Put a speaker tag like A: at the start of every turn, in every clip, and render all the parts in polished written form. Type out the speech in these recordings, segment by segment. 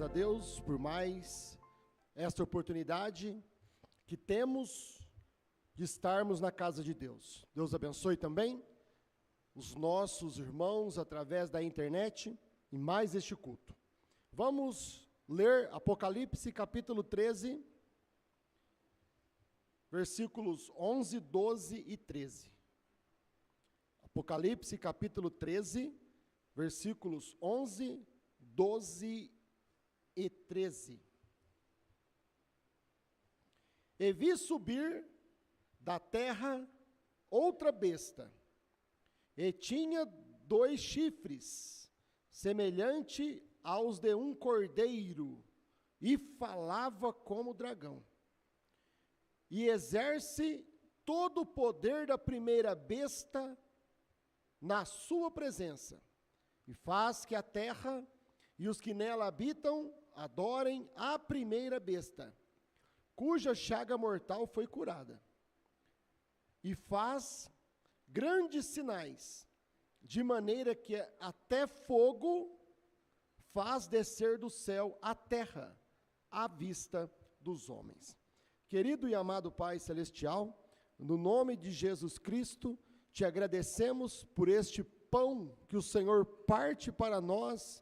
A: Graças a Deus por mais esta oportunidade que temos de estarmos na casa de Deus. Deus abençoe também os nossos irmãos através da internet e mais este culto. Vamos ler Apocalipse capítulo 13, versículos 11, 12 e 13. Apocalipse capítulo 13, versículos 11, 12 e 13. E vi subir da terra outra besta, e tinha 2 chifres, semelhante aos de um cordeiro, e falava como dragão. E exerce todo o poder da primeira besta na sua presença, e faz que a terra e os que nela habitam adorem a primeira besta, cuja chaga mortal foi curada. E faz grandes sinais, de maneira que até fogo faz descer do céu à terra, à vista dos homens. Querido e amado Pai Celestial, no nome de Jesus Cristo, te agradecemos por este pão que o Senhor parte para nós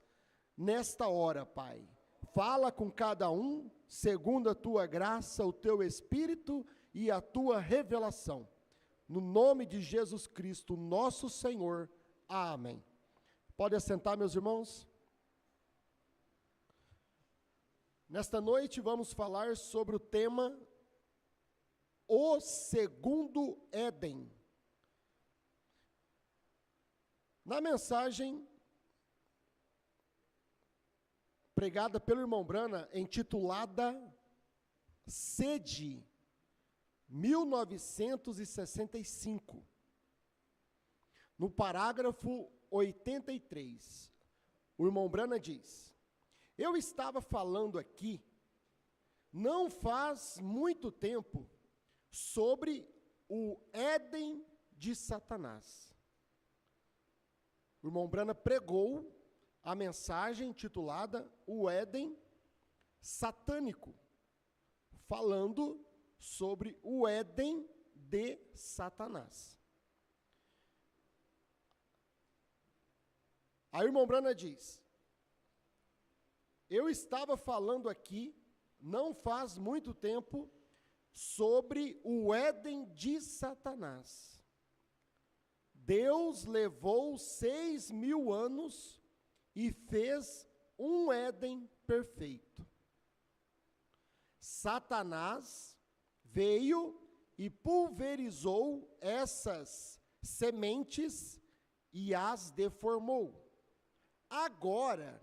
A: nesta hora, Pai. Fala com cada um, segundo a tua graça, o teu Espírito e a tua revelação. No nome de Jesus Cristo, nosso Senhor. Amém. Pode assentar, meus irmãos? Nesta noite vamos falar sobre o tema O Segundo Éden. Na mensagem pregada pelo irmão Brana, intitulada Sede, 1965, no parágrafo 83, o irmão Brana diz: eu estava falando aqui, não faz muito tempo, sobre o Éden de Satanás. O irmão Brana pregou a mensagem intitulada O Éden Satânico, falando sobre o Éden de Satanás. Aí o irmão Brana diz: eu estava falando aqui, não faz muito tempo, sobre o Éden de Satanás. Deus levou 6.000 anos e fez um Éden perfeito. Satanás veio e pulverizou essas sementes e as deformou. Agora,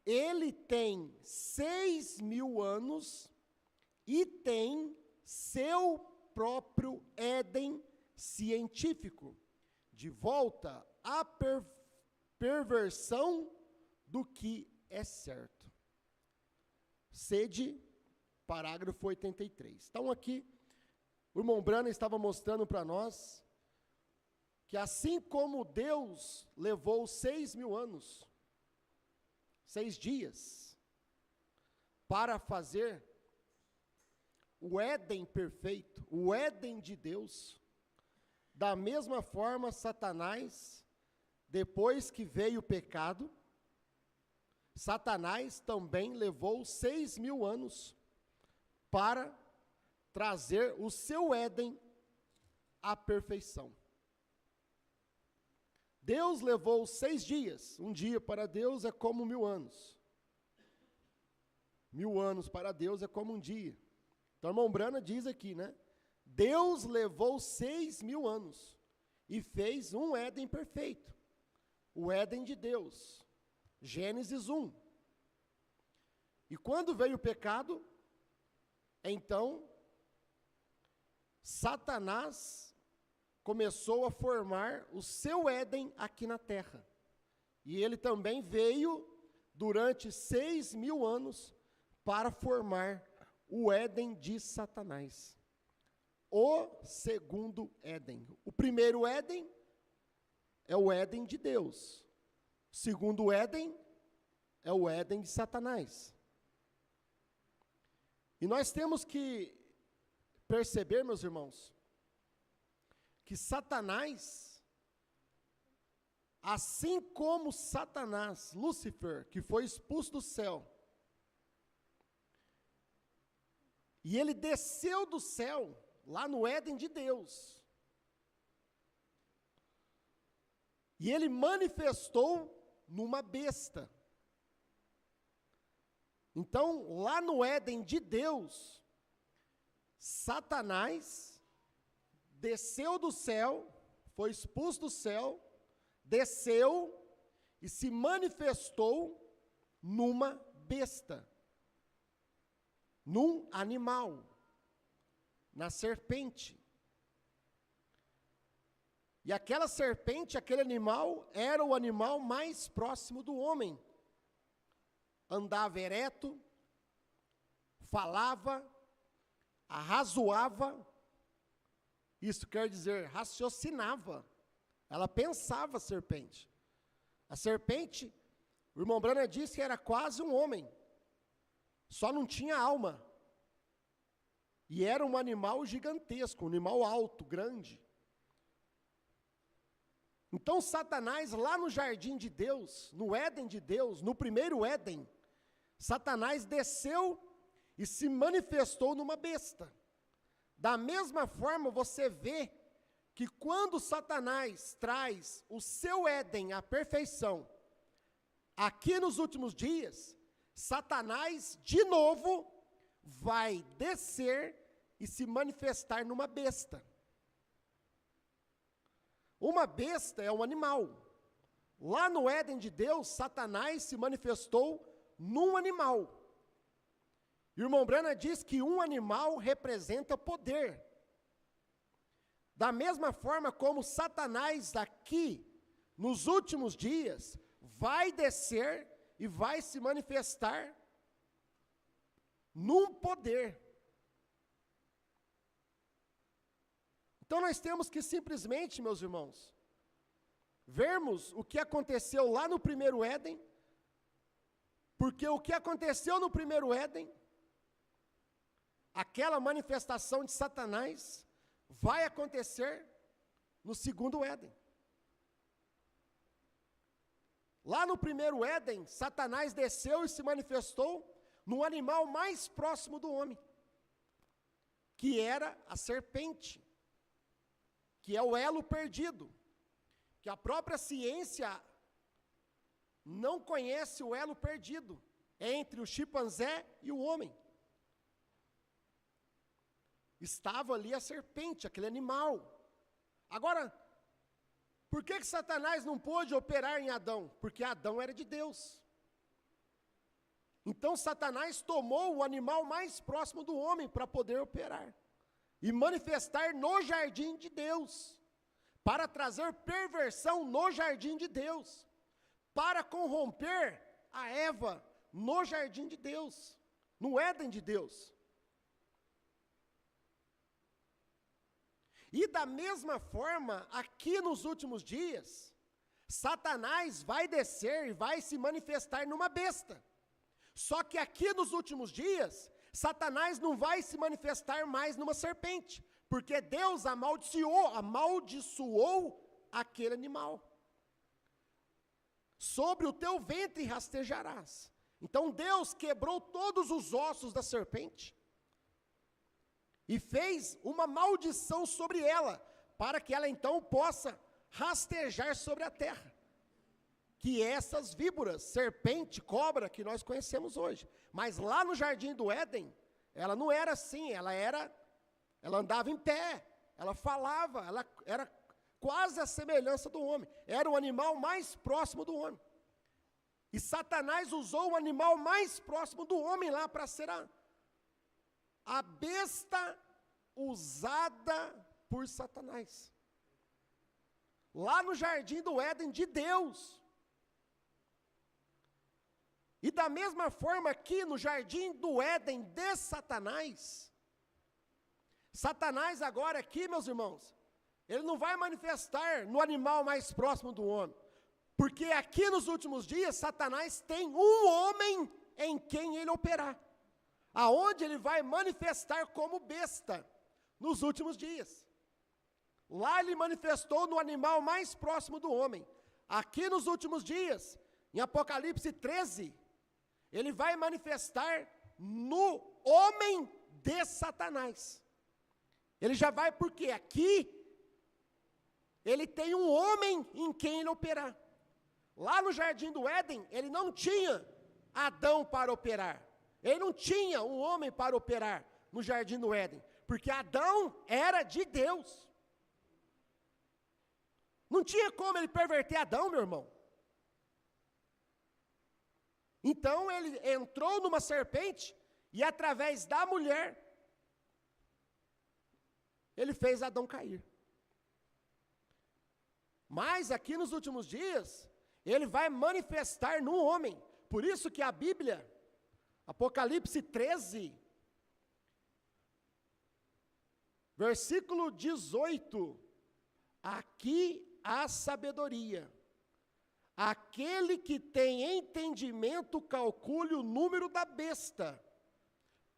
A: ele tem 6.000 anos e tem seu próprio Éden científico, de volta à perversão do que é certo. Sede, parágrafo 83. Então aqui, o irmão Brana estava mostrando para nós que assim como Deus levou 6.000 anos, 6 dias, para fazer o Éden perfeito, o Éden de Deus, da mesma forma Satanás, depois que veio o pecado, Satanás também levou 6.000 anos para trazer o seu Éden à perfeição. Deus levou 6 dias, um dia para Deus é como 1.000 anos. 1.000 anos para Deus é como um dia. Então, o irmão Brana diz aqui, né? Deus levou 6.000 anos e fez um Éden perfeito. O Éden de Deus. Gênesis 1. E quando veio o pecado, então, Satanás começou a formar o seu Éden aqui na terra. E ele também veio durante 6.000 anos para formar o Éden de Satanás. O segundo Éden. O primeiro Éden é o Éden de Deus. O segundo Éden é o Éden de Satanás. E nós temos que perceber, meus irmãos, que Satanás, assim como Satanás, Lúcifer, que foi expulso do céu, e ele desceu do céu, lá no Éden de Deus, e ele manifestou numa besta. Então, lá no Éden de Deus, Satanás desceu do céu, foi expulso do céu, desceu e se manifestou numa besta, num animal, na serpente. E aquela serpente, aquele animal, era o animal mais próximo do homem. Andava ereto, falava, arrazoava, isso quer dizer, raciocinava. Ela pensava, a serpente. A serpente, o irmão Branham disse que era quase um homem, só não tinha alma. E era um animal gigantesco, um animal alto, grande. Então Satanás, lá no jardim de Deus, no Éden de Deus, no primeiro Éden, Satanás desceu e se manifestou numa besta. Da mesma forma, você vê que quando Satanás traz o seu Éden à perfeição, aqui nos últimos dias, Satanás, de novo, vai descer e se manifestar numa besta. Uma besta é um animal. Lá no Éden de Deus, Satanás se manifestou num animal. O irmão Branham diz que um animal representa poder. Da mesma forma como Satanás aqui, nos últimos dias, vai descer e vai se manifestar num poder. Então nós temos que simplesmente, meus irmãos, vermos o que aconteceu lá no primeiro Éden, porque o que aconteceu no primeiro Éden, aquela manifestação de Satanás, vai acontecer no segundo Éden. Lá no primeiro Éden, Satanás desceu e se manifestou no animal mais próximo do homem, que era a serpente, que é o elo perdido, que a própria ciência não conhece o elo perdido entre o chimpanzé e o homem. Estava ali a serpente, aquele animal. Agora, por que Satanás não pôde operar em Adão? Porque Adão era de Deus. Então Satanás tomou o animal mais próximo do homem para poder operar e manifestar no jardim de Deus, para trazer perversão no jardim de Deus, para corromper a Eva no jardim de Deus, no Éden de Deus. E da mesma forma, aqui nos últimos dias, Satanás vai descer e vai se manifestar numa besta. Só que aqui nos últimos dias, Satanás não vai se manifestar mais numa serpente, porque Deus amaldiçoou aquele animal. Sobre o teu ventre rastejarás. Então Deus quebrou todos os ossos da serpente e fez uma maldição sobre ela, para que ela então possa rastejar sobre a terra. Que essas víboras, serpente, cobra, que nós conhecemos hoje. Mas lá no jardim do Éden, ela não era assim, ela andava em pé, ela falava, ela era quase a semelhança do homem, era o animal mais próximo do homem. E Satanás usou o animal mais próximo do homem lá para ser a besta usada por Satanás. Lá no jardim do Éden de Deus. E da mesma forma aqui no jardim do Éden de Satanás, Satanás agora aqui, meus irmãos, ele não vai manifestar no animal mais próximo do homem. Porque aqui nos últimos dias, Satanás tem um homem em quem ele operar, aonde ele vai manifestar como besta nos últimos dias. Lá ele manifestou no animal mais próximo do homem. Aqui nos últimos dias, em Apocalipse 13, ele vai manifestar no homem de Satanás. Ele já vai, porque aqui ele tem um homem em quem ele operar. Lá no jardim do Éden, ele não tinha Adão para operar. Ele não tinha um homem para operar no jardim do Éden, porque Adão era de Deus. Não tinha como ele perverter Adão, meu irmão. Então ele entrou numa serpente e através da mulher, ele fez Adão cair. Mas aqui nos últimos dias, ele vai manifestar no homem. Por isso que a Bíblia, Apocalipse 13, versículo 18, aqui há sabedoria. Aquele que tem entendimento, calcule o número da besta,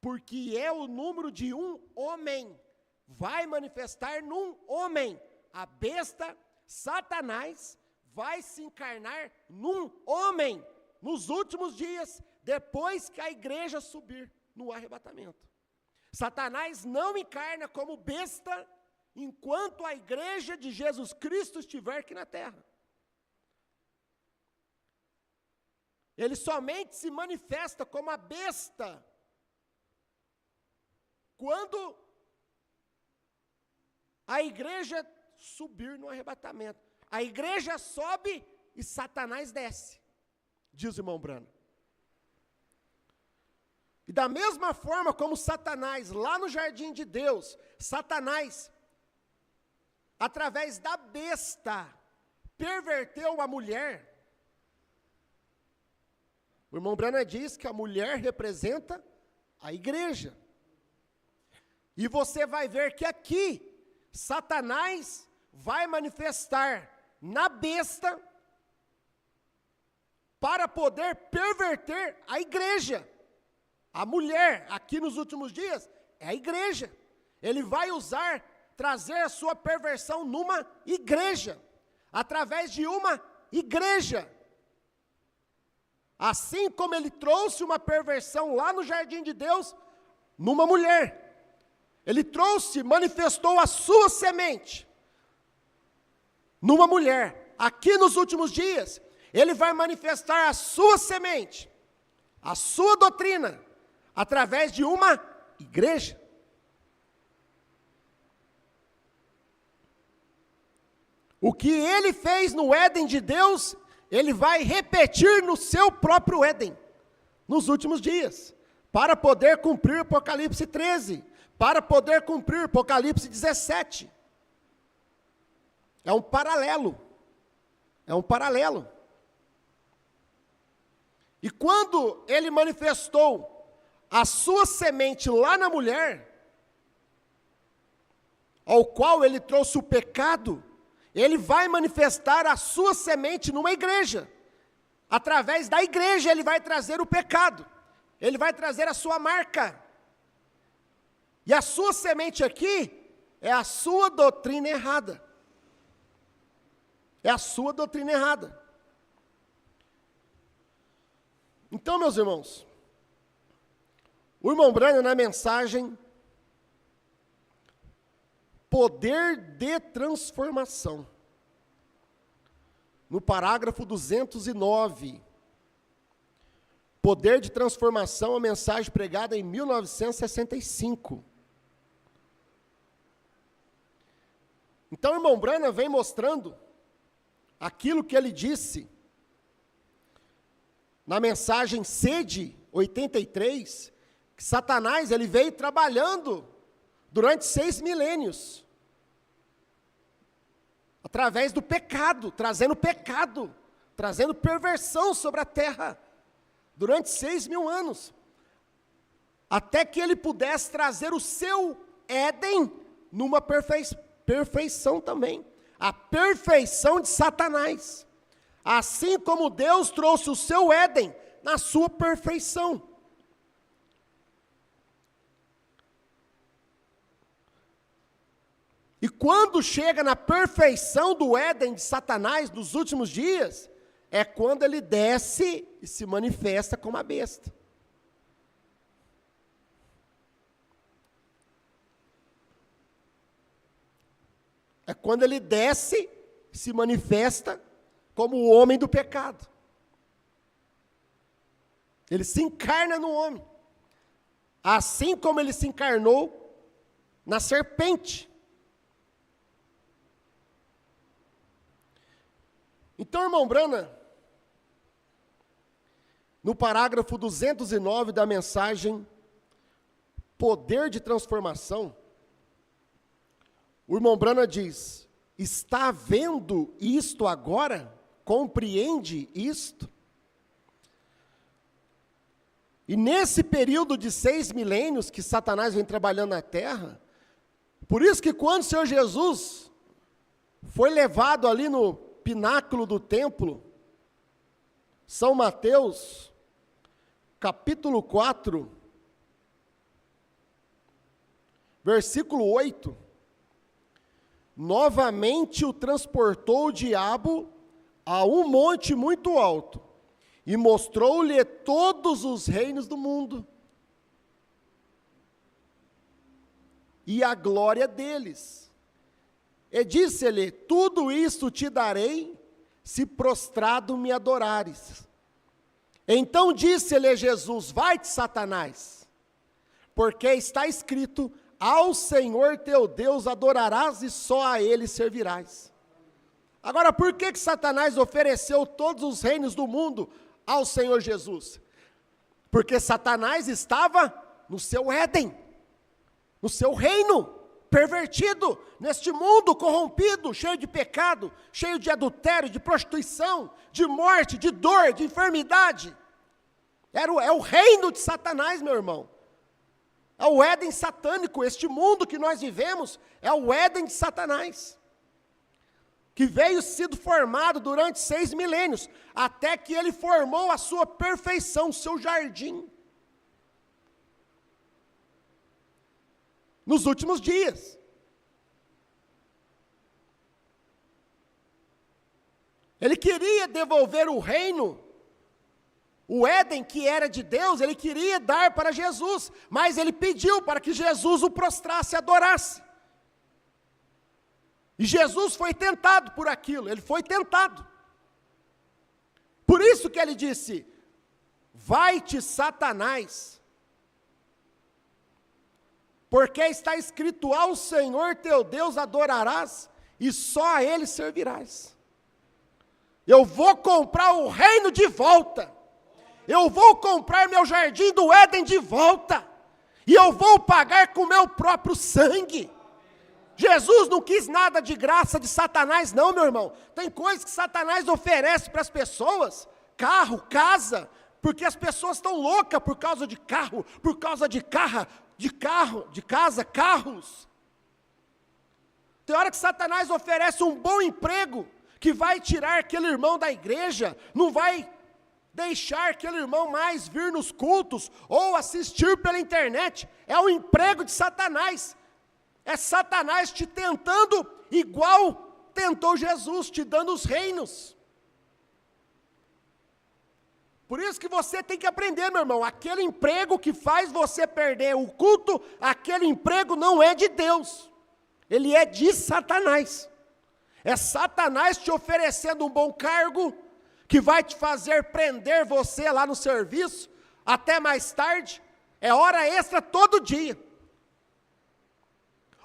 A: porque é o número de um homem. Vai manifestar num homem. A besta, Satanás, vai se encarnar num homem, nos últimos dias, depois que a igreja subir no arrebatamento. Satanás não encarna como besta, enquanto a igreja de Jesus Cristo estiver aqui na terra. Ele somente se manifesta como a besta quando a igreja subir no arrebatamento. A igreja sobe e Satanás desce, diz o irmão Brano. E da mesma forma como Satanás, lá no jardim de Deus, Satanás, através da besta, perverteu a mulher. O irmão Brana diz que a mulher representa a igreja. E você vai ver que aqui, Satanás vai manifestar na besta para poder perverter a igreja. A mulher, aqui nos últimos dias, é a igreja. Ele vai trazer a sua perversão numa igreja, através de uma igreja. Assim como ele trouxe uma perversão lá no jardim de Deus, numa mulher. Ele manifestou a sua semente numa mulher. Aqui nos últimos dias, ele vai manifestar a sua semente, a sua doutrina, através de uma igreja. O que ele fez no Éden de Deus, ele vai repetir no seu próprio Éden, nos últimos dias, para poder cumprir Apocalipse 13, para poder cumprir Apocalipse 17. É um paralelo. É um paralelo. E quando ele manifestou a sua semente lá na mulher, ao qual ele trouxe o pecado, ele vai manifestar a sua semente numa igreja. Através da igreja ele vai trazer o pecado. Ele vai trazer a sua marca. E a sua semente aqui é a sua doutrina errada. É a sua doutrina errada. Então, meus irmãos, o irmão Brana, na mensagem Poder de Transformação, no parágrafo 209, Poder de Transformação, a mensagem pregada em 1965. Então, o irmão Brana vem mostrando aquilo que ele disse na mensagem Sede 83, que Satanás ele veio trabalhando durante 6 milênios, através do pecado, trazendo perversão sobre a terra, durante 6.000 anos, até que ele pudesse trazer o seu Éden numa perfeição também, a perfeição de Satanás, assim como Deus trouxe o seu Éden na sua perfeição. E quando chega na perfeição do Éden de Satanás nos últimos dias, é quando ele desce e se manifesta como a besta. É quando ele desce e se manifesta como o homem do pecado. Ele se encarna no homem, assim como ele se encarnou na serpente. Então, irmão Brana, no parágrafo 209 da mensagem Poder de Transformação, o irmão Brana diz: está vendo isto agora? Compreende isto? E nesse período de 6 milênios que Satanás vem trabalhando na terra, por isso que quando o Senhor Jesus foi levado ali no pináculo do templo, São Mateus, capítulo 4, versículo 8, novamente o transportou o diabo a um monte muito alto, e mostrou-lhe todos os reinos do mundo, e a glória deles. E disse-lhe: tudo isto te darei, se prostrado me adorares. Então disse-lhe Jesus: vai-te, Satanás, porque está escrito: ao Senhor teu Deus adorarás e só a Ele servirás. Agora, por que Satanás ofereceu todos os reinos do mundo ao Senhor Jesus? Porque Satanás estava no seu Éden, no seu reino pervertido, neste mundo corrompido, cheio de pecado, cheio de adultério, de prostituição, de morte, de dor, de enfermidade. É o reino de Satanás, meu irmão. É o Éden satânico. Este mundo que nós vivemos é o Éden de Satanás, que veio sido formado durante 6 milênios, até que ele formou a sua perfeição, o seu jardim, nos últimos dias. Ele queria devolver o reino, o Éden que era de Deus, ele queria dar para Jesus, mas ele pediu para que Jesus o prostrasse e adorasse. E Jesus foi tentado por aquilo, ele foi tentado. Por isso que ele disse: vai-te, Satanás, porque está escrito: ao Senhor teu Deus adorarás e só a Ele servirás. Eu vou comprar o reino de volta, eu vou comprar meu jardim do Éden de volta, e eu vou pagar com meu próprio sangue. Jesus não quis nada de graça de Satanás não, meu irmão. Tem coisas que Satanás oferece para as pessoas, carro, casa, porque as pessoas estão loucas por causa de carro, por causa de casa, carros. Tem hora que Satanás oferece um bom emprego, que vai tirar aquele irmão da igreja, não vai deixar aquele irmão mais vir nos cultos, ou assistir pela internet. É o emprego de Satanás. É Satanás te tentando, igual tentou Jesus, te dando os reinos. Por isso que você tem que aprender, meu irmão, aquele emprego que faz você perder o culto, aquele emprego não é de Deus, ele é de Satanás. É Satanás te oferecendo um bom cargo, que vai te fazer prender você lá no serviço, até mais tarde, é hora extra todo dia.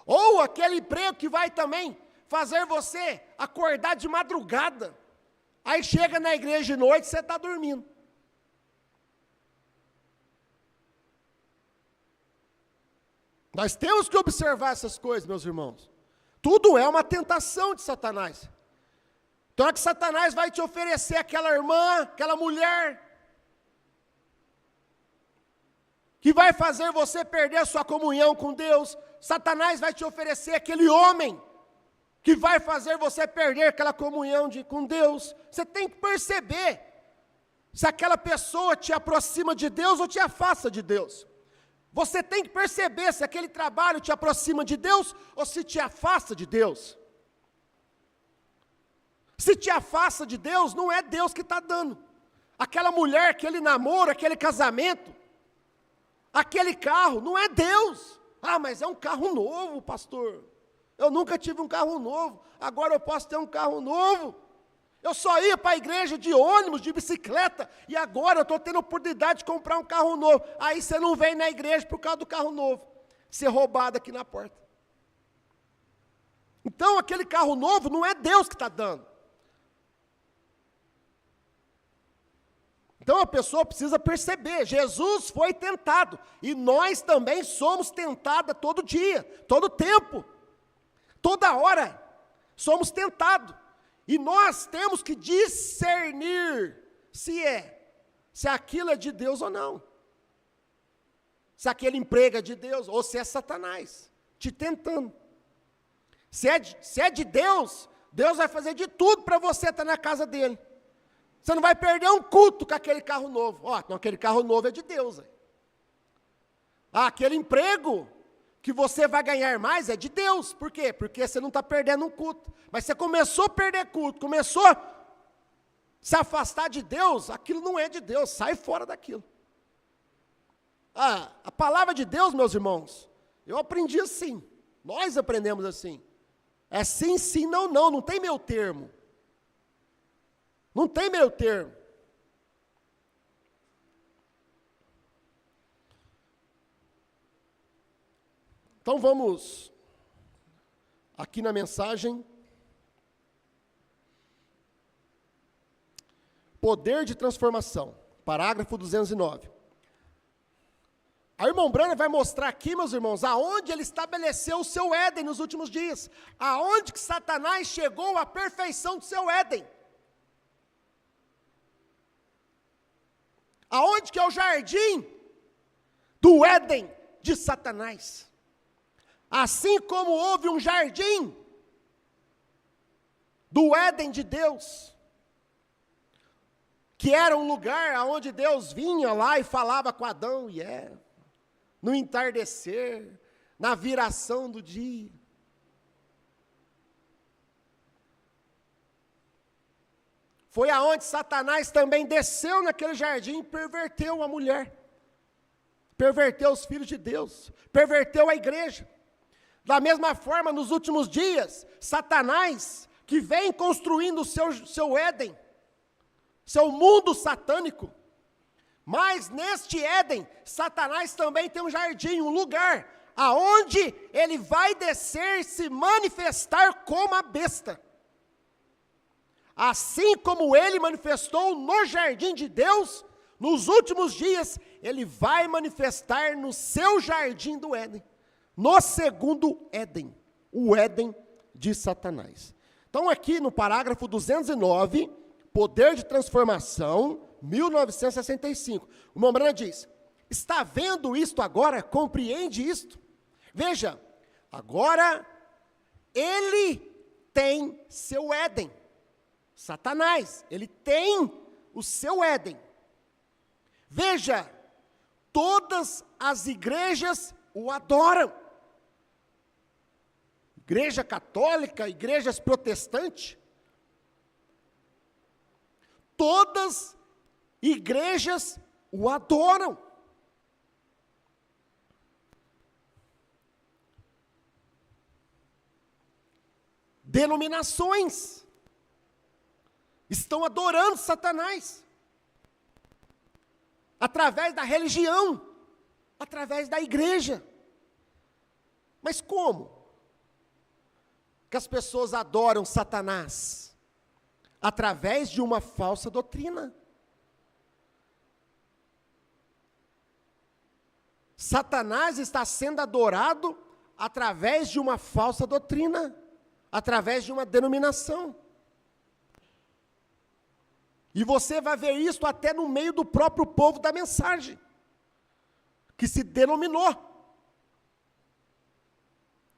A: Ou aquele emprego que vai também fazer você acordar de madrugada, aí chega na igreja de noite e você está dormindo. Nós temos que observar essas coisas, meus irmãos. Tudo é uma tentação de Satanás. Então é que Satanás vai te oferecer aquela irmã, aquela mulher, que vai fazer você perder a sua comunhão com Deus. Satanás vai te oferecer aquele homem, que vai fazer você perder aquela comunhão com Deus. Você tem que perceber se aquela pessoa te aproxima de Deus ou te afasta de Deus. Você tem que perceber se aquele trabalho te aproxima de Deus ou se te afasta de Deus. Se te afasta de Deus, não é Deus que está dando. Aquela mulher, aquele namoro, aquele casamento, aquele carro, não é Deus. Ah, mas é um carro novo, pastor. Eu nunca tive um carro novo, agora eu posso ter um carro novo. Eu só ia para a igreja de ônibus, de bicicleta, e agora eu estou tendo a oportunidade de comprar um carro novo. Aí você não vem na igreja por causa do carro novo, ser roubado aqui na porta. Então aquele carro novo não é Deus que está dando. Então a pessoa precisa perceber, Jesus foi tentado, e nós também somos tentados todo dia, todo tempo, toda hora, somos tentados, e nós temos que discernir se aquilo é de Deus ou não, se aquele emprego é de Deus, ou se é Satanás, te tentando. Se é de Deus, Deus vai fazer de tudo para você estar na casa dele. Você não vai perder um culto com aquele carro novo. Ó, então aquele carro novo é de Deus. Ah, aquele emprego que você vai ganhar mais é de Deus. Por quê? Porque você não está perdendo um culto. Mas você começou a perder culto, começou a se afastar de Deus, aquilo não é de Deus, sai fora daquilo. Ah, a palavra de Deus, meus irmãos, eu aprendi assim, nós aprendemos assim. É sim, sim, não, não, não tem meio termo. Não tem meio termo. Então vamos aqui na mensagem. Poder de transformação, parágrafo 209. A irmã Brana vai mostrar aqui, meus irmãos, aonde ele estabeleceu o seu Éden nos últimos dias. Aonde que Satanás chegou à perfeição do seu Éden. Aonde que é o jardim do Éden de Satanás? Assim como houve um jardim do Éden de Deus, que era um lugar onde Deus vinha lá e falava com Adão e Eva, no entardecer, na viração do dia. Foi aonde Satanás também desceu naquele jardim e perverteu a mulher, perverteu os filhos de Deus, perverteu a igreja. Da mesma forma, nos últimos dias, Satanás, que vem construindo o seu Éden, seu mundo satânico, mas neste Éden, Satanás também tem um jardim, um lugar, aonde ele vai descer e se manifestar como a besta. Assim como ele manifestou no jardim de Deus, nos últimos dias, ele vai manifestar no seu jardim do Éden, no segundo Éden, o Éden de Satanás. Então aqui no parágrafo 209, poder de transformação, 1965, o Mombrana diz, está vendo isto agora? Compreende isto? Veja, agora ele tem seu Éden. Satanás, ele tem o seu Éden. Veja, todas as igrejas o adoram. Igreja católica, igrejas protestantes, todas igrejas o adoram. Denominações estão adorando Satanás, através da religião, através da igreja. Mas como que as pessoas adoram Satanás? Através de uma falsa doutrina. Satanás está sendo adorado através de uma falsa doutrina, através de uma denominação. E você vai ver isso até no meio do próprio povo da mensagem, que se denominou.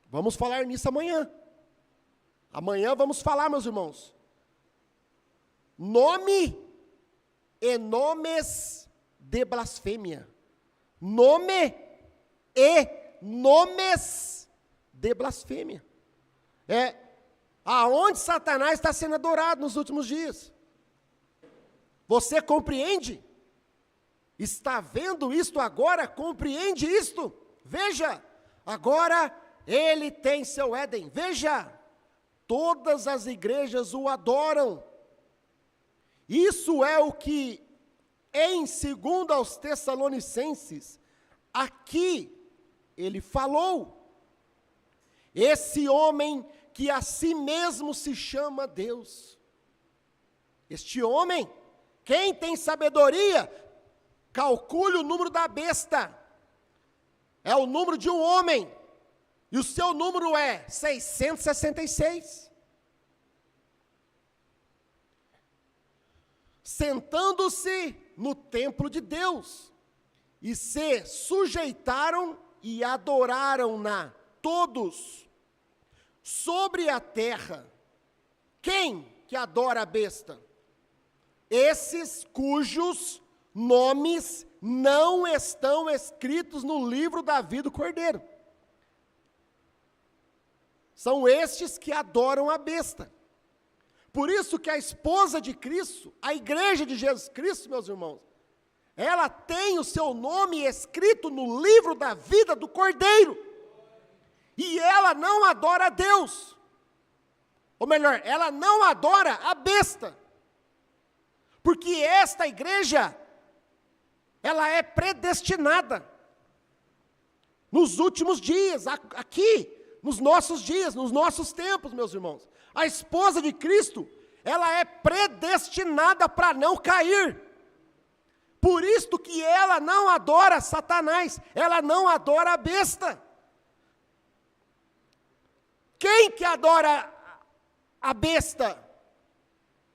A: Vamos falar nisso amanhã. Amanhã vamos falar, meus irmãos. Nome e nomes de blasfêmia. Nome e nomes de blasfêmia. É aonde Satanás está sendo adorado nos últimos dias. Você compreende? Está vendo isto agora? Compreende isto? Veja, agora ele tem seu Éden. Veja, todas as igrejas o adoram. Isso é o que, em 2 aos Tessalonicenses, aqui ele falou. Esse homem que a si mesmo se chama Deus. Este homem, quem tem sabedoria, calcule o número da besta. É o número de um homem. E o seu número é 666. Sentando-se no templo de Deus, e se sujeitaram e adoraram-na todos sobre a terra. Quem que adora a besta? Esses cujos nomes não estão escritos no livro da vida do Cordeiro. São estes que adoram a besta. Por isso que a esposa de Cristo, a igreja de Jesus Cristo, meus irmãos, ela tem o seu nome escrito no livro da vida do Cordeiro. E ela não adora a Deus. Ou melhor, ela não adora a besta. Porque esta igreja, ela é predestinada. Nos últimos dias, aqui, nos nossos dias, nos nossos tempos, meus irmãos. A esposa de Cristo, ela é predestinada para não cair. Por isso que ela não adora Satanás, ela não adora a besta. Quem que adora a besta?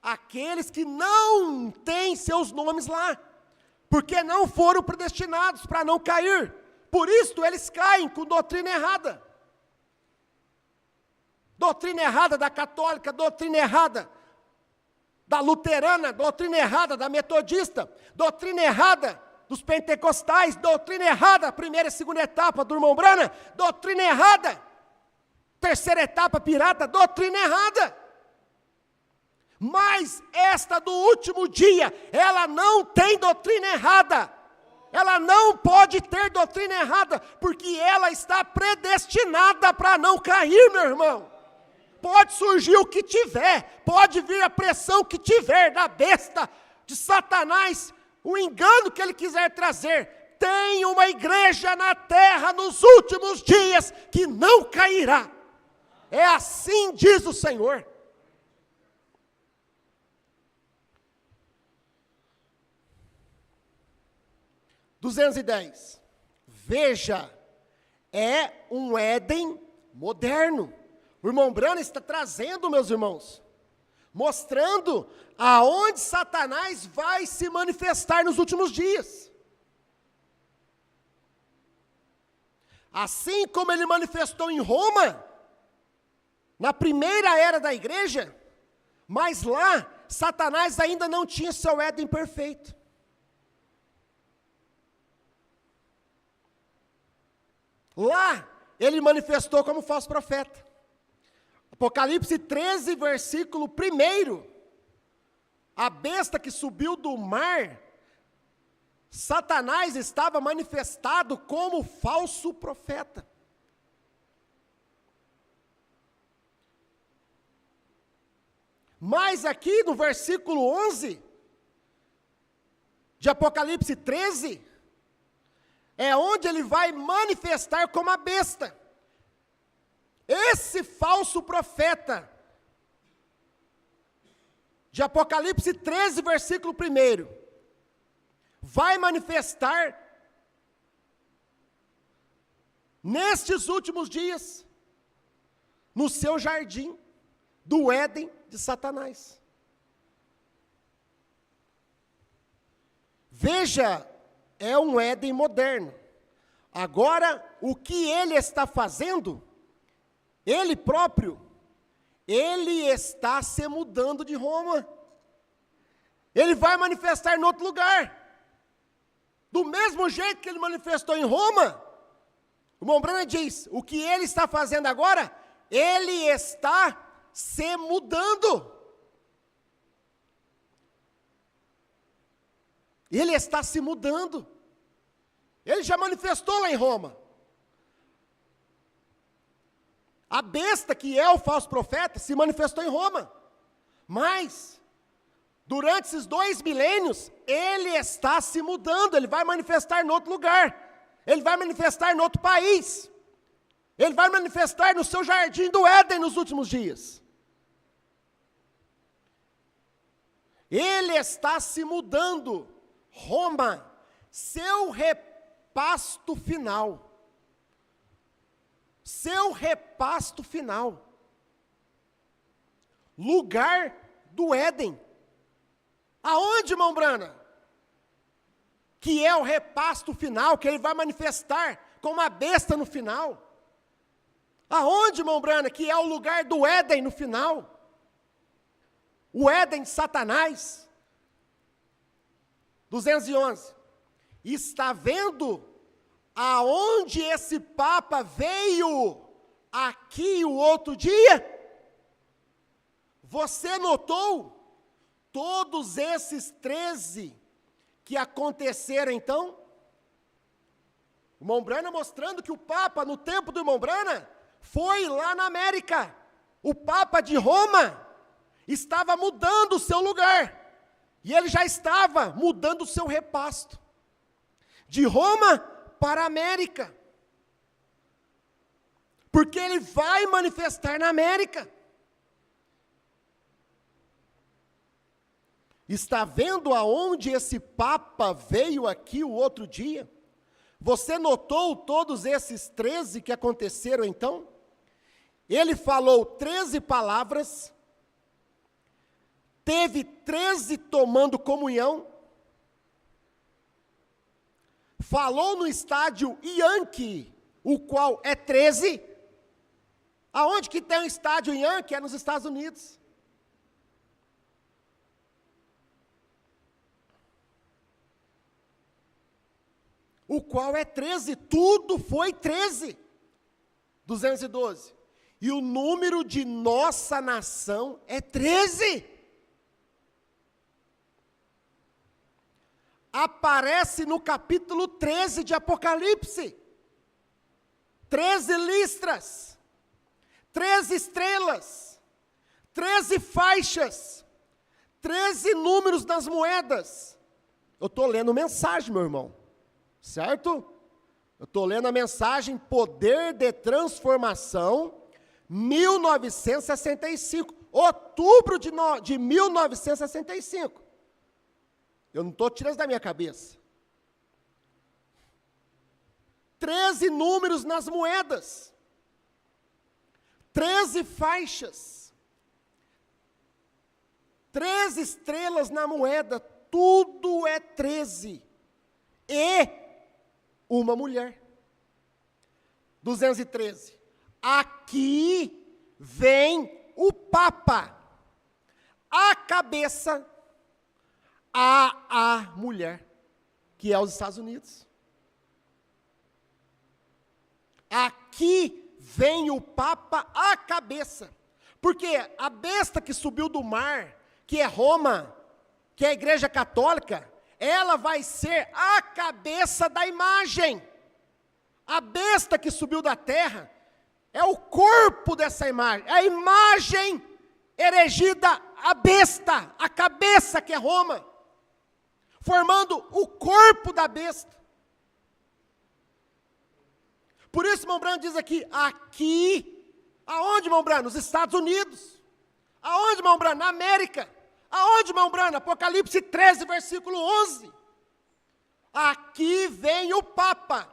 A: Aqueles que não têm seus nomes lá, porque não foram predestinados para não cair. Por isso eles caem com doutrina errada. Doutrina errada da católica, doutrina errada da luterana, doutrina errada da metodista, doutrina errada dos pentecostais, doutrina errada, primeira e segunda etapa do irmão Brana, doutrina errada, terceira etapa pirata, doutrina errada. Mas esta do último dia, ela não tem doutrina errada. Ela não pode ter doutrina errada, porque ela está predestinada para não cair, meu irmão. Pode surgir o que tiver, pode vir a pressão que tiver da besta, de Satanás, o engano que ele quiser trazer. Tem uma igreja na terra nos últimos dias que não cairá. É assim diz o Senhor. (210) Veja, é um Éden moderno. O irmão Brana está trazendo, meus irmãos, mostrando aonde Satanás vai se manifestar nos últimos dias. Assim como ele manifestou em Roma, na primeira era da igreja, mas lá, Satanás ainda não tinha seu Éden perfeito. Lá, ele manifestou como falso profeta. Apocalipse 13, versículo 1. A besta que subiu do mar, Satanás estava manifestado como falso profeta. Mas aqui no versículo 11, de Apocalipse 13, é onde ele vai manifestar como a besta. Esse falso profeta, de Apocalipse 13, versículo 1, vai manifestar nestes últimos dias, no seu jardim do Éden de Satanás. Veja, é um Éden moderno. Agora, o que ele está fazendo, ele próprio, ele está se mudando de Roma. Ele vai manifestar em outro lugar. Do mesmo jeito que ele manifestou em Roma, o irmão Branham diz, o que ele está fazendo agora, ele está se mudando. Ele está se mudando. Ele já manifestou lá em Roma. A besta, que é o falso profeta, se manifestou em Roma. Mas, durante esses 2 milênios, ele está se mudando. Ele vai manifestar em outro lugar. Ele vai manifestar em outro país. Ele vai manifestar no seu jardim do Éden nos últimos dias. Ele está se mudando. Roma, seu repasto final. Seu repasto final. Lugar do Éden. Aonde, irmão Brana? Que é o repasto final, que ele vai manifestar como uma besta no final. Aonde, irmão Brana? Que é o lugar do Éden no final. O Éden de Satanás. 211. Está vendo aonde esse Papa veio aqui o outro dia? Você notou todos esses 13 que aconteceram então? O irmão Brana mostrando que o Papa, no tempo do irmão Brana, foi lá na América. O Papa de Roma estava mudando o seu lugar. E ele já estava mudando o seu repasto. De Roma para a América. Porque ele vai manifestar na América. Está vendo aonde esse Papa veio aqui o outro dia? Você notou todos esses 13 que aconteceram então? Ele falou 13 palavras, teve 13 tomando comunhão, falou no estádio Yankee, o qual é 13. Aonde que tem um estádio Yankee? É nos Estados Unidos. O qual é 13, tudo foi 13. 212. E o número de nossa nação é 13. Aparece no capítulo 13 de Apocalipse. 13 listras, 13 estrelas, 13 faixas, 13 números das moedas. Eu estou lendo mensagem, meu irmão. Certo? Eu estou lendo a mensagem Poder de Transformação, 1965, outubro de 1965. Eu não estou tirando da minha cabeça. 13 números nas moedas, 13 faixas, 13 estrelas na moeda, tudo é 13. E uma mulher. 213. Aqui vem o Papa, a cabeça, a mulher, que é os Estados Unidos. Aqui vem o Papa, a cabeça, porque a besta que subiu do mar, que é Roma, que é a Igreja Católica, ela vai ser a cabeça da imagem. A besta que subiu da terra é o corpo dessa imagem, é a imagem erigida, a besta, a cabeça que é Roma, formando o corpo da besta. Por isso, irmão Brano diz aqui, aonde, irmão Brano? Nos Estados Unidos. Aonde, irmão Brano? Na América. Aonde, irmão Brano? Apocalipse 13, versículo 11. Aqui vem o Papa,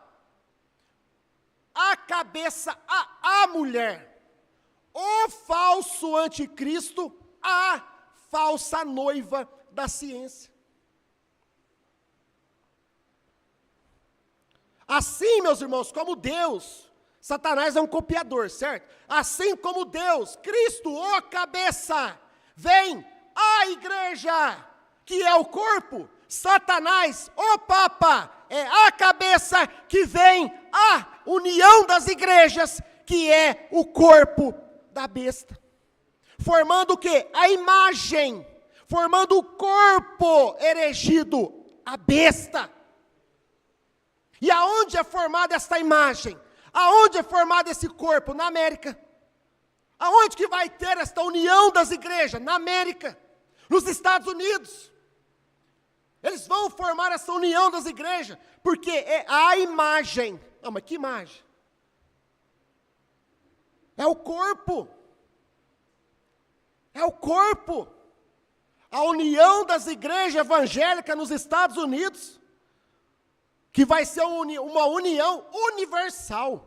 A: a cabeça, a mulher, o falso anticristo, a falsa noiva da ciência. Assim, meus irmãos, como Deus Satanás é um copiador, certo? Assim como Deus, Cristo, ó cabeça, vem a igreja, que é o corpo, Satanás, o Papa, é a cabeça que vem a união das igrejas, que é o corpo da besta. Formando o quê? A imagem, formando o corpo erigido, a besta. E aonde é formada esta imagem? Aonde é formado esse corpo? Na América. Aonde que vai ter esta união das igrejas? Na América. Nos Estados Unidos. Eles vão formar essa união das igrejas, porque é a imagem. Não, mas que imagem? É o corpo. É o corpo. A união das igrejas evangélicas nos Estados Unidos, que vai ser uma união universal.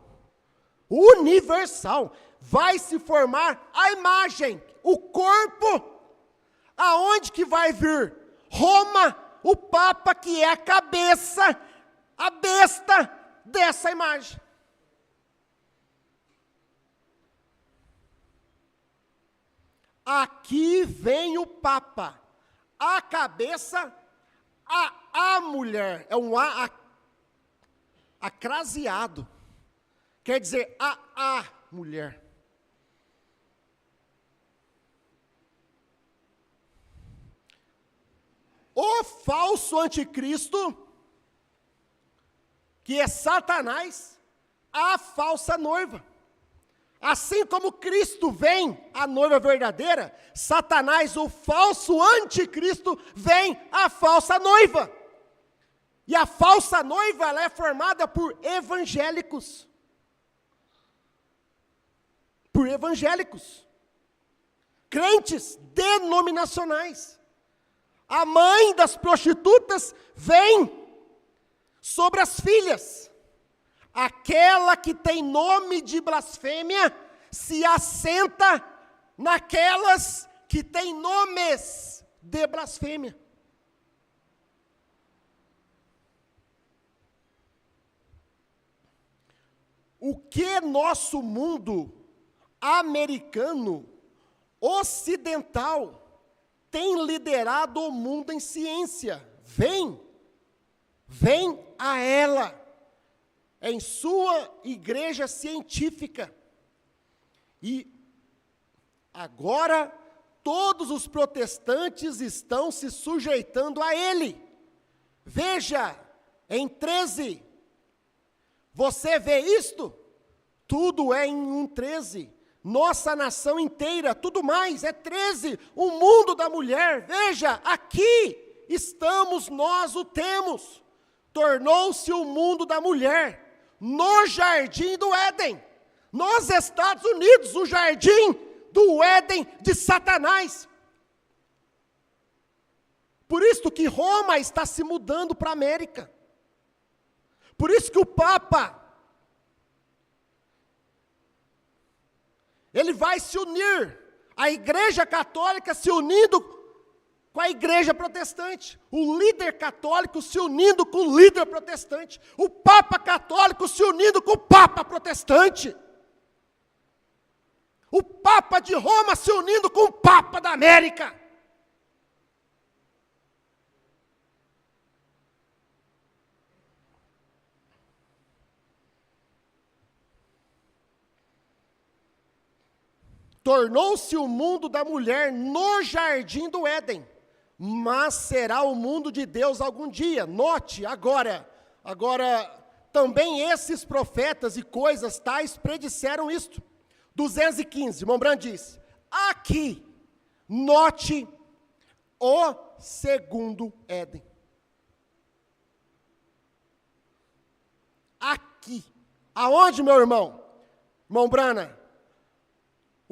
A: Universal. Vai se formar a imagem, o corpo. Aonde que vai vir? Roma, o Papa que é a cabeça, a besta dessa imagem. Aqui vem o Papa, a cabeça, a mulher, é um acraseado, quer dizer, a mulher. O falso anticristo, que é Satanás, a falsa noiva. Assim como Cristo vem, a noiva verdadeira, Satanás, o falso anticristo, vem a falsa noiva. E a falsa noiva, ela é formada por evangélicos. Por evangélicos. Crentes denominacionais. A mãe das prostitutas vem sobre as filhas. Aquela que tem nome de blasfêmia se assenta naquelas que têm nomes de blasfêmia. O que nosso mundo americano, ocidental, tem liderado o mundo em ciência? Vem a ela, em sua igreja científica. E agora todos os protestantes estão se sujeitando a ele. Veja, em 13, você vê isto? Tudo é em 1:13. Nossa nação inteira, tudo mais, é 13, o mundo da mulher. Veja, aqui estamos, nós o temos. Tornou-se o mundo da mulher no jardim do Éden. Nos Estados Unidos, o jardim do Éden de Satanás. Por isso que Roma está se mudando para a América. Por isso que o Papa, ele vai se unir, a Igreja Católica se unindo com a Igreja Protestante, o líder católico se unindo com o líder protestante, o Papa Católico se unindo com o Papa Protestante, o Papa de Roma se unindo com o Papa da América. Tornou-se o mundo da mulher no jardim do Éden, mas será o mundo de Deus algum dia. Note, agora, também esses profetas e coisas tais predisseram isto. 215, Mombrand diz, aqui, note o segundo Éden. Aqui, aonde, meu irmão? Irmão Brana?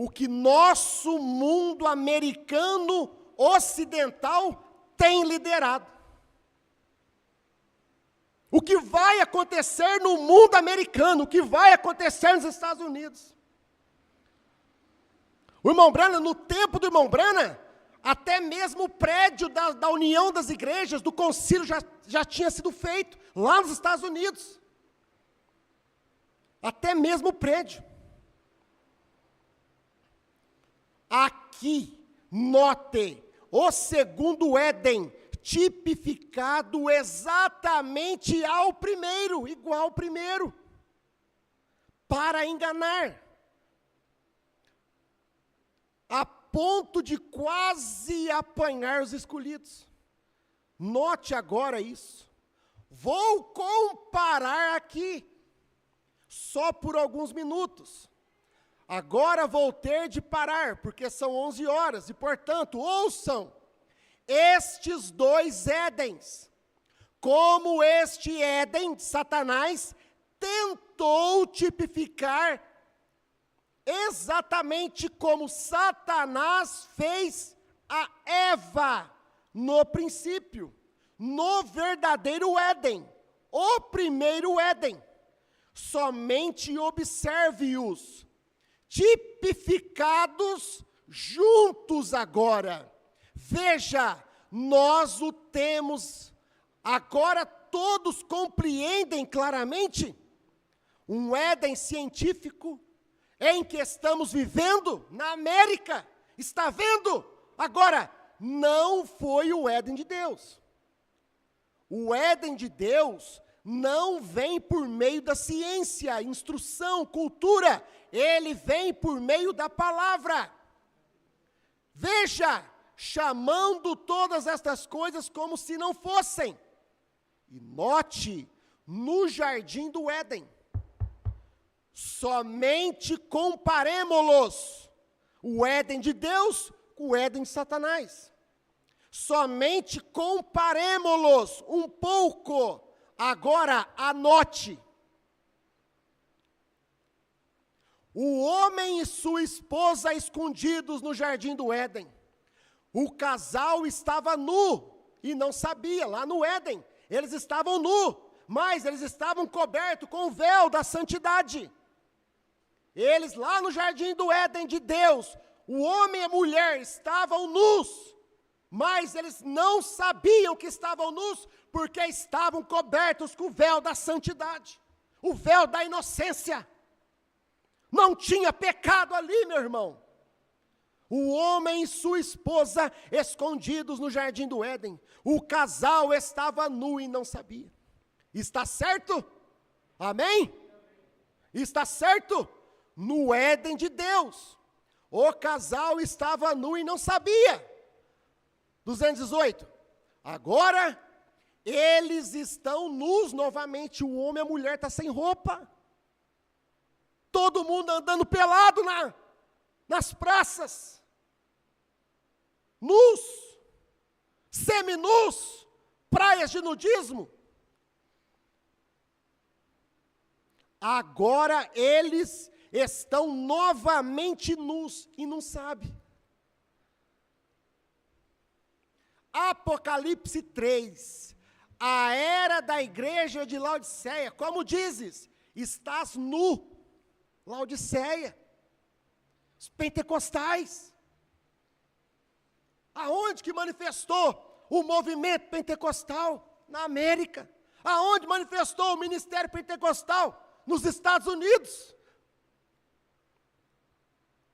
A: O que nosso mundo americano ocidental tem liderado. O que vai acontecer no mundo americano, o que vai acontecer nos Estados Unidos. O irmão Brana, no tempo do irmão Brana, até mesmo o prédio da união das igrejas, do concílio já tinha sido feito, lá nos Estados Unidos. até mesmo o prédio. Aqui, note, o segundo Éden, tipificado exatamente ao primeiro, igual ao primeiro, para enganar, a ponto de quase apanhar os escolhidos. Note agora isso. Vou comparar aqui, só por alguns minutos. Agora vou ter de parar, porque são 11 horas, e portanto, ouçam, estes dois Édens, como este Éden, Satanás, tentou tipificar exatamente como Satanás fez a Eva no princípio, no verdadeiro Éden, o primeiro Éden. Somente observe-os, tipificados juntos agora. Veja, nós o temos, agora todos compreendem claramente, um Éden científico, em que estamos vivendo na América, está vendo? Agora, não foi o Éden de Deus. O Éden de Deus não vem por meio da ciência, instrução, cultura, ele vem por meio da palavra. Veja, chamando todas estas coisas como se não fossem. E note, no jardim do Éden, somente comparemo-los, o Éden de Deus com o Éden de Satanás. Somente comparemo-los um pouco. Agora, anote. O homem e sua esposa escondidos no jardim do Éden. O casal estava nu e não sabia, lá no Éden. Eles estavam nu, mas eles estavam cobertos com o véu da santidade. Eles lá no jardim do Éden de Deus, o homem e a mulher estavam nus, mas eles não sabiam que estavam nus, porque estavam cobertos com o véu da santidade, o véu da inocência. Não tinha pecado ali, meu irmão. O homem e sua esposa escondidos no jardim do Éden. O casal estava nu e não sabia. Está certo? Amém? Está certo? No Éden de Deus. O casal estava nu e não sabia. 218. Agora, eles estão nus novamente. O homem e a mulher estão sem roupa. Todo mundo andando pelado nas praças. Nus. Seminus. Praias de nudismo. Agora eles estão novamente nus e não sabem. Apocalipse 3, a era da igreja de Laodiceia, como dizes, estás nu, Laodiceia, os pentecostais. Aonde que manifestou o movimento pentecostal? Na América. Aonde manifestou o ministério pentecostal? Nos Estados Unidos.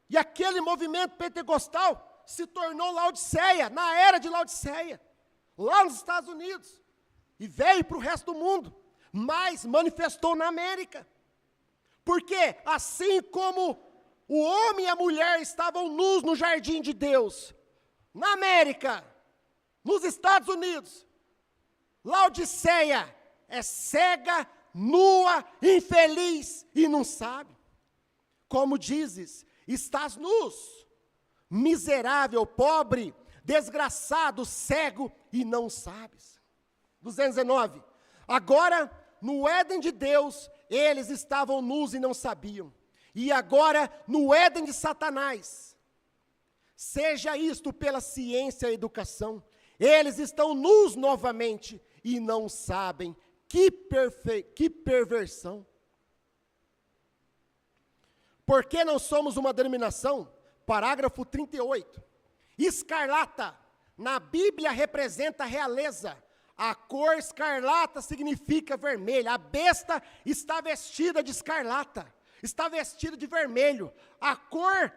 A: E aquele movimento pentecostal se tornou Laodiceia, na era de Laodiceia, lá nos Estados Unidos, e veio para o resto do mundo, mas manifestou na América, porque assim como o homem e a mulher estavam nus no jardim de Deus, na América, nos Estados Unidos, Laodiceia é cega, nua, infeliz e não sabe. Como dizes, estás nus, miserável, pobre, desgraçado, cego e não sabes. 219. Agora, no Éden de Deus, eles estavam nus e não sabiam. E agora, no Éden de Satanás, seja isto pela ciência e educação, eles estão nus novamente e não sabem. Que perversão. Porque não somos uma denominação? Parágrafo 38. Escarlata, na Bíblia representa realeza, A cor escarlata significa vermelho. A besta está vestida de escarlata, está vestida de vermelho. A cor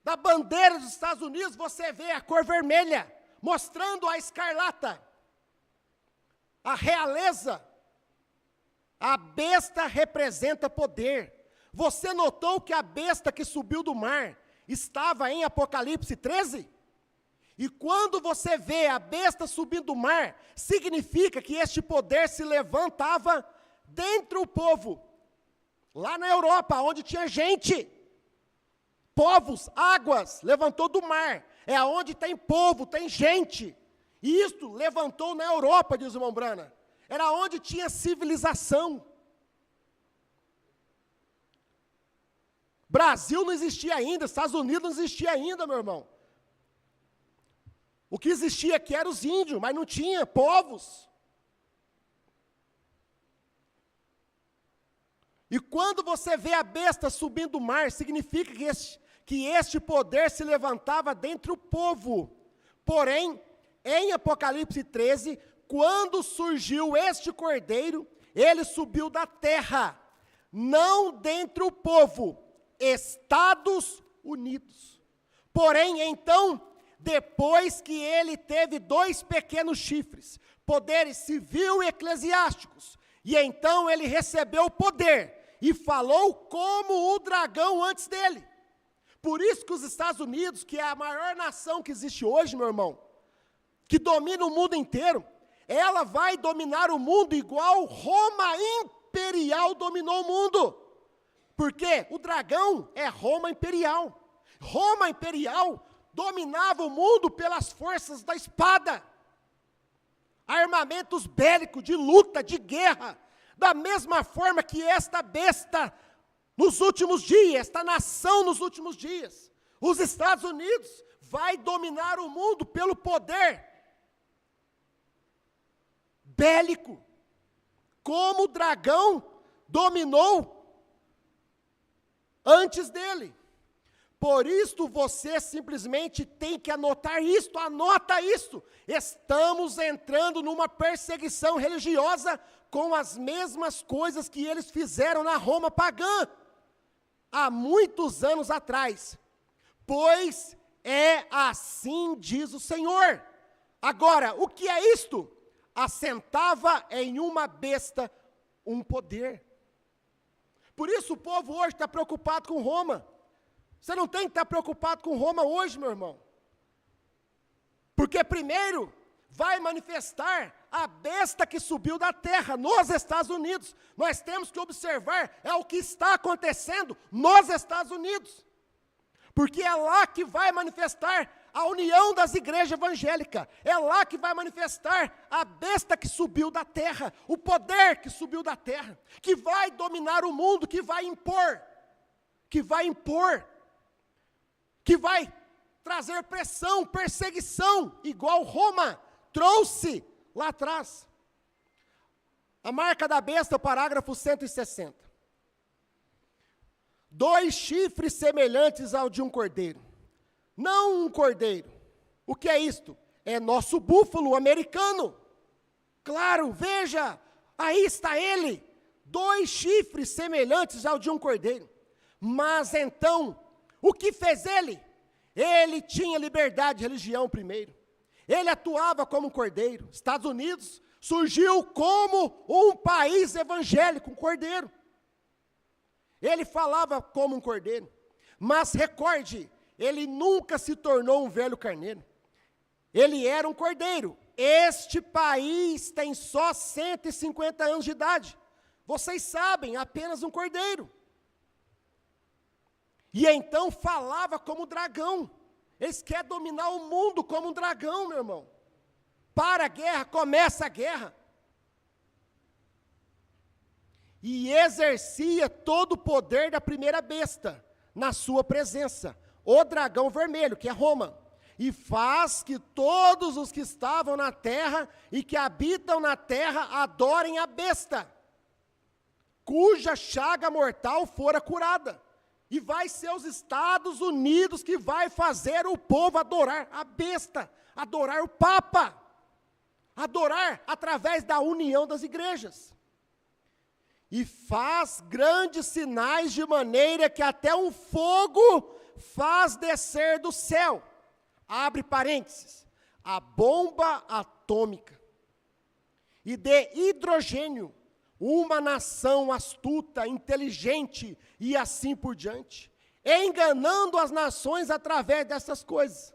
A: da bandeira dos Estados Unidos, você vê a cor vermelha, mostrando a escarlata, a realeza. A besta representa poder. Você notou que a besta que subiu do mar estava em Apocalipse 13? E quando você vê a besta subindo do mar, significa que este poder se levantava dentro do povo. Lá na Europa, onde tinha gente, povos, águas, levantou do mar. É onde tem povo, tem gente. E isto levantou na Europa, diz o irmão Brana. Era onde tinha civilização. Brasil não existia ainda, Estados Unidos não existia ainda, meu irmão. O que existia aqui eram os índios, mas não tinha povos. E quando você vê a besta subindo do mar, significa que este poder se levantava dentre o povo. Porém, em Apocalipse 13, quando surgiu este cordeiro, ele subiu da terra, não dentre o povo, Estados Unidos. Porém, então, depois que ele teve 2 pequenos chifres, poderes civil e eclesiásticos, e então ele recebeu poder, e falou como o dragão antes dele. Por isso que os Estados Unidos, que é a maior nação que existe hoje, meu irmão, que domina o mundo inteiro, ela vai dominar o mundo igual Roma imperial dominou o mundo. Porque o dragão é Roma imperial. Roma imperial dominava o mundo pelas forças da espada. Armamentos bélicos, de luta, de guerra. Da mesma forma que esta besta nos últimos dias, esta nação nos últimos dias, os Estados Unidos vai dominar o mundo pelo poder bélico, como o dragão dominou antes dele. Por isso você simplesmente tem que anotar isto, anota isto. Estamos entrando numa perseguição religiosa com as mesmas coisas que eles fizeram na Roma pagã, há muitos anos atrás. Pois é assim diz o Senhor. Agora, o que é isto? Assentava em uma besta um poder. Por isso o povo hoje está preocupado com Roma. Você não tem que estar preocupado com Roma hoje, meu irmão. Porque primeiro vai manifestar a besta que subiu da terra nos Estados Unidos. Nós temos que observar o que está acontecendo nos Estados Unidos. Porque é lá que vai manifestar a união das igrejas evangélicas. É lá que vai manifestar a besta que subiu da terra, o poder que subiu da terra, que vai dominar o mundo, que vai impor, que vai trazer pressão, perseguição, igual Roma trouxe lá atrás. A marca da besta, o parágrafo 160. 2 chifres semelhantes ao de um cordeiro. Não um cordeiro. O que é isto? É nosso búfalo americano. Claro, veja, aí está ele. 2 chifres semelhantes ao de um cordeiro. Mas então, o que fez ele? Ele tinha liberdade de religião primeiro. Ele atuava como um cordeiro. Estados Unidos surgiu como um país evangélico, um cordeiro. Ele falava como um cordeiro. Mas recorde, ele nunca se tornou um velho carneiro. Ele era um cordeiro. Este país tem só 150 anos de idade. Vocês sabem, apenas um cordeiro. E então falava como dragão. Eles querem dominar o mundo como um dragão, meu irmão. Para a guerra, começa a guerra. E exercia todo o poder da primeira besta na sua presença, o dragão vermelho, que é Roma. E faz que todos os que estavam na terra e que habitam na terra adorem a besta, cuja chaga mortal fora curada. E vai ser os Estados Unidos que vai fazer o povo adorar a besta, adorar o Papa. adorar através da união das igrejas. E faz grandes sinais de maneira que até um fogo faz descer do céu. Abre parênteses. A bomba atômica. E de hidrogênio, uma nação astuta, inteligente e assim por diante, enganando as nações através dessas coisas.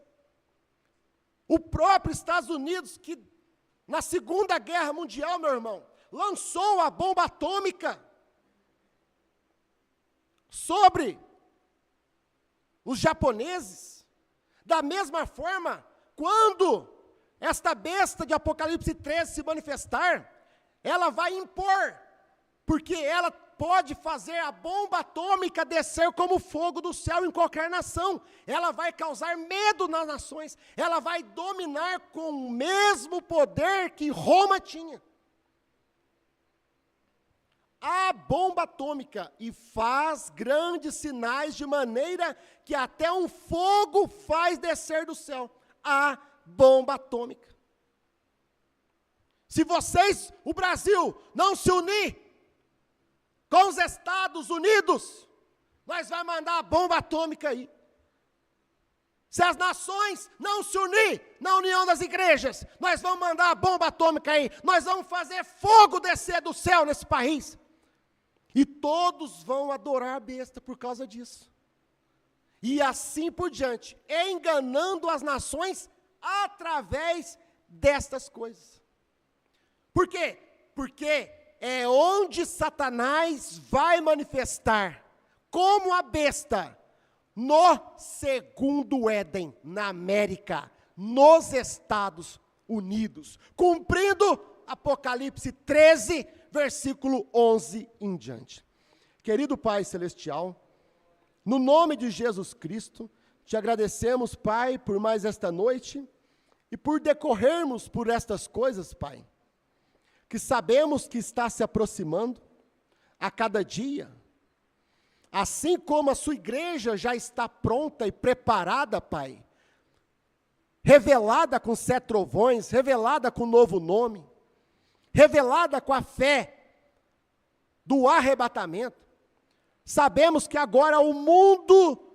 A: O próprio Estados Unidos, que na Segunda Guerra Mundial, meu irmão, lançou a bomba atômica sobre os japoneses. Da mesma forma, quando esta besta de Apocalipse 13 se manifestar, ela vai impor, porque ela pode fazer a bomba atômica descer como fogo do céu em qualquer nação. Ela vai causar medo nas nações, ela vai dominar com o mesmo poder que Roma tinha. A bomba atômica, e faz grandes sinais de maneira que até um fogo faz descer do céu. A bomba atômica. Se vocês, o Brasil, não se unir com os Estados Unidos, nós vamos mandar a bomba atômica aí. Se as nações não se unir na união das igrejas, nós vamos mandar a bomba atômica aí. Nós vamos fazer fogo descer do céu nesse país. E todos vão adorar a besta por causa disso. E assim por diante, enganando as nações através destas coisas. Por quê? Porque é onde Satanás vai manifestar como a besta no segundo Éden, na América, nos Estados Unidos, cumprindo Apocalipse 13, versículo 11 em diante. Querido Pai Celestial, no nome de Jesus Cristo, te agradecemos, Pai, por mais esta noite e por decorrermos por estas coisas, Pai, que sabemos que está se aproximando a cada dia, assim como a sua igreja já está pronta e preparada, Pai, revelada com 7 trovões, revelada com novo nome, revelada com a fé do arrebatamento. Sabemos que agora o mundo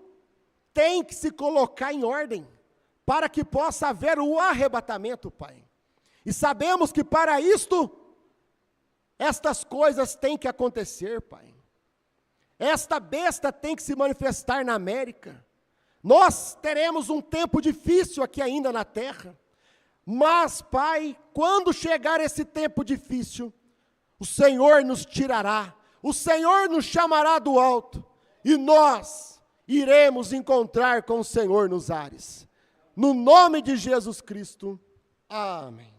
A: tem que se colocar em ordem, para que possa haver o arrebatamento, Pai. E sabemos que para isto, estas coisas têm que acontecer, Pai. Esta besta tem que se manifestar na América. Nós teremos um tempo difícil aqui ainda na terra, mas, Pai, quando chegar esse tempo difícil, o Senhor nos tirará, o Senhor nos chamará do alto, e nós iremos encontrar com o Senhor nos ares. No nome de Jesus Cristo, amém.